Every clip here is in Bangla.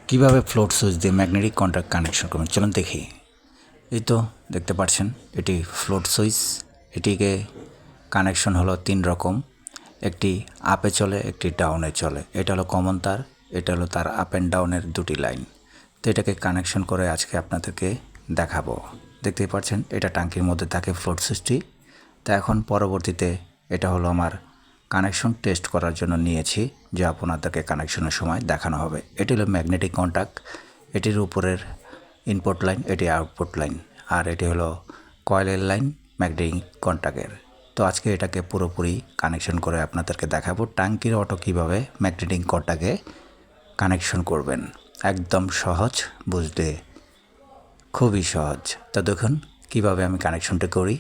কিভাবে ফ্লোট সুইচ দিয়ে ম্যাগনেটিক কন্ট্যাক্ট কানেকশন করবেন চলুন দেখি। এই তো দেখতে পাচ্ছেন এটি ফ্লোট সুইচ। এটিকে কানেকশন হলো তিন রকম, একটি আপে চলে একটি ডাউনে চলে। এটা হলো কমন তার, এটা হলো তার আপ অ্যান্ড ডাউনের দুটি লাইন। তো এটাকে কানেকশন করে আজকে আপনাদেরকে দেখাবো। দেখতেই পাচ্ছেন এটা ট্যাঙ্কির মধ্যে থাকে ফ্লোট সুইচটি। তো এখন পরবর্তীতে এটা হলো আমার কানেকশন টেস্ট করার জন্য নিয়েছি, যে আপনাদেরকে কানেকশনের সময় দেখানো হবে। এটি হলো ম্যাগনেটিক কন্ট্যাক্ট, এটির উপরের ইনপুট লাইন, এটি আউটপুট লাইন, আর এটি হলো কয়েলের লাইন ম্যাগনেটিক কন্ট্যাক্টের। তো আজকে এটাকে পুরোপুরি কানেকশন করে আপনাদেরকে দেখাবো ট্যাঙ্কির অটো কীভাবে ম্যাগনেটিক কন্ট্যাক্টে কানেকশন করবেন। একদম সহজ, বুঝতে খুবই সহজ। তো দেখুন কীভাবে আমি কানেকশনটা করি।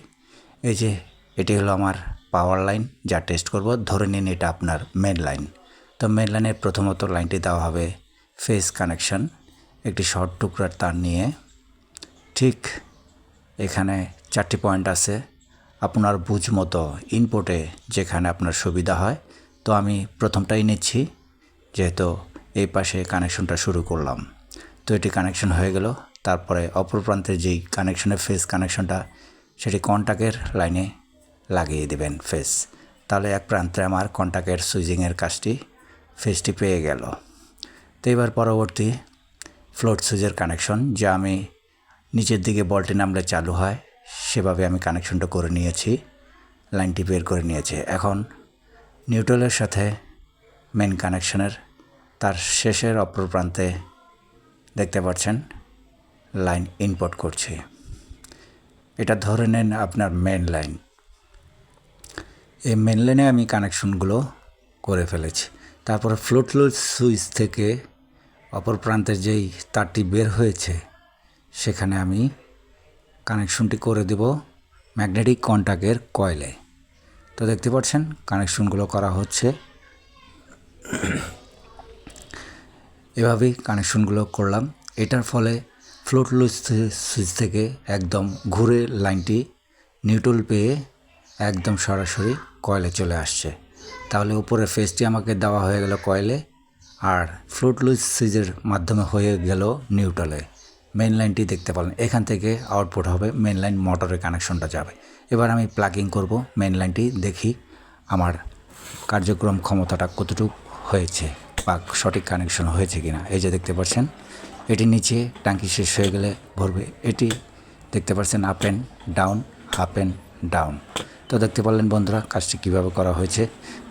এই যে এটি হলো আমার পাওয়ার লাইন, যা টেস্ট করব। ধরে নিন এটা আপনার মেন লাইন। তো মেন লাইনের প্রথমত লাইনটি দেওয়া হবে ফেজ কানেকশন, একটি শর্ট টুকরার তার নিয়ে। ঠিক এখানে 4টি পয়েন্ট আছে, আপনার বুঝ মতো ইনপুটে যেখানে আপনার সুবিধা হয়। তো আমি প্রথমটাই নিচ্ছি, যেহেতু এই পাশে কানেকশনটা শুরু করলাম। তো এটি কানেকশন হয়ে গেল। তারপরে অপর প্রান্তের যেই কানেকশনের ফেজ কানেকশনটা, সেটি কন্ট্যাক্টের লাইনে লাগিয়ে দেবেন ফেজ। তাহলে এক প্রান্তে আমার কন্ট্যাক্টের সুইচিংয়ের কাজটি ফেজটি পেয়ে গেল। তো এবার পরবর্তী ফ্লোট সুইচের কানেকশন, যা আমি নিচের দিকে বলটি নামলে চালু হয় সেভাবে আমি কানেকশনটা করে নিয়েছি, লাইনটি বের করে নিয়েছি। এখন নিউট্রালের সাথে মেন কানেকশনের তার শেষের অপর প্রান্তে দেখতে পাচ্ছেন লাইন ইনপুট করছি। এটা ধরে নেন আপনার মেন লাইন। এই মেন লাইনে আমি কানেকশনগুলো করে ফেলেছি। তারপরে ফ্লোট সুইচ থেকে অপর প্রান্তের যেই তারটি বের হয়েছে সেখানে আমি কানেকশনটি করে দেব ম্যাগনেটিক কন্ট্যাক্টের কয়েলে। তো দেখতে পাচ্ছেন কানেকশনগুলো করা হচ্ছে। এভাবেই কানেকশনগুলো করলাম। এটার ফলে ফ্লোট সুইচ থেকে একদম ঘুরে লাইনটি নিউট্রাল পেয়ে একদম সরাসরি কয়েলে চলে আসছে। তাহলে উপরে ফেজটি আমাকে দেওয়া হয়ে গেল কয়েলে, আর ফ্লোট সুইচের মাধ্যমে হয়ে গেল নিউট্রালে। মেন লাইনটি দেখতে পেলেন, এখান থেকে আউটপুট হবে মেন লাইন, মোটরের কানেকশনটা যাবে। এবার আমি প্লাগিং করব মেন লাইনটি, দেখি আমার কার্যক্রম ক্ষমতাটা কতটুকু হয়েছে বা সঠিক কানেকশন হয়েছে কিনা। এই যে দেখতে পাচ্ছেন এটি নিচে ট্যাঙ্কি শেষ হয়ে গেলে ভরবে। এটি দেখতে পাচ্ছেন up and down, up and down. তো দেখতে পারলেন বন্ধুরা কাজটি কীভাবে করা হয়েছে।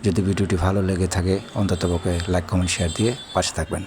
যদি ভিডিওটি ভালো লেগে থাকে অন্ততপক্ষে লাইক কমেন্ট শেয়ার দিয়ে পাশে থাকবেন।